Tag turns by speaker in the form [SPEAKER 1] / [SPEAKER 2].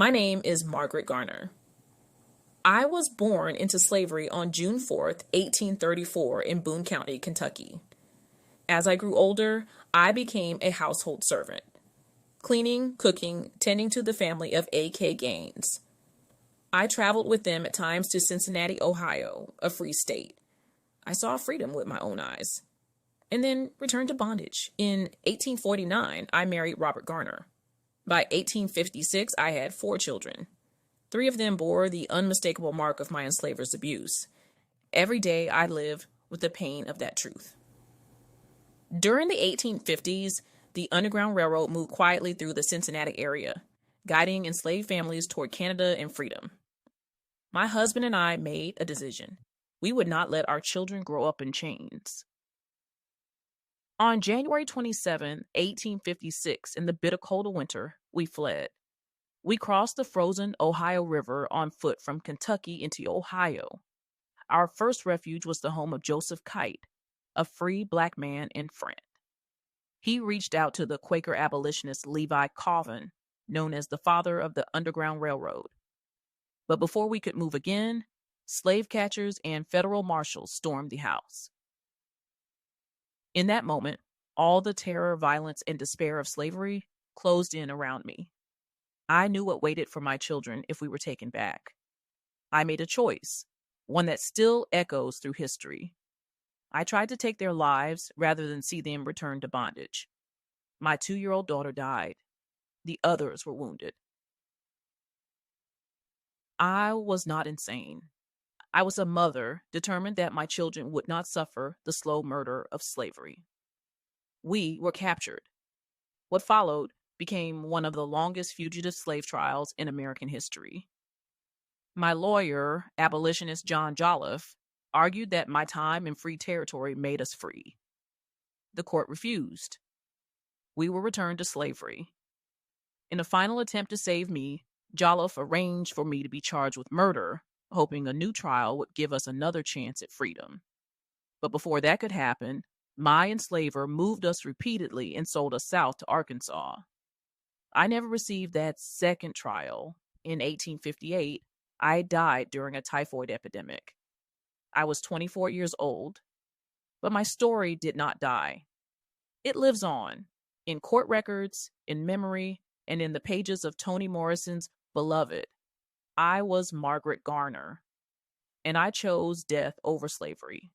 [SPEAKER 1] My name is Margaret Garner. I was born into slavery on June 4th, 1834, in Boone County, Kentucky. As I grew older, I became a household servant, cleaning, cooking, tending to the family of A.K. Gaines. I traveled with them at times to Cincinnati, Ohio, a free state. I saw freedom with my own eyes, and then returned to bondage. In 1849, I married Robert Garner. By 1856, I had 4 children. 3 of them bore the unmistakable mark of my enslaver's abuse. Every day I live with the pain of that truth. During the 1850s, the Underground Railroad moved quietly through the Cincinnati area, guiding enslaved families toward Canada and freedom. My husband and I made a decision. We would not let our children grow up in chains. On January 27, 1856, in the bitter cold of winter, we fled. We crossed the frozen Ohio River on foot from Kentucky into Ohio. Our first refuge was the home of Joseph Kite, a free black man and friend. He reached out to the Quaker abolitionist Levi Colvin, known as the father of the Underground Railroad. But before we could move again, slave catchers and federal marshals stormed the house. In that moment, all the terror, violence, and despair of slavery closed in around me. I knew what waited for my children if we were taken back. I made a choice, one that still echoes through history. I tried to take their lives rather than see them return to bondage. My 2-year-old daughter died. The others were wounded. I was not insane. I was a mother determined that my children would not suffer the slow murder of slavery. We were captured. What followed became one of the longest fugitive slave trials in American history. My lawyer, abolitionist John Jolliffe, argued that my time in free territory made us free. The court refused. We were returned to slavery. In a final attempt to save me, Jolliffe arranged for me to be charged with murder, hoping a new trial would give us another chance at freedom. But before that could happen, my enslaver moved us repeatedly and sold us south to Arkansas. I never received that second trial. In 1858, I died during a typhoid epidemic. I was 24 years old, but my story did not die. It lives on, in court records, in memory, and in the pages of Toni Morrison's Beloved. I was Margaret Garner, and I chose death over slavery.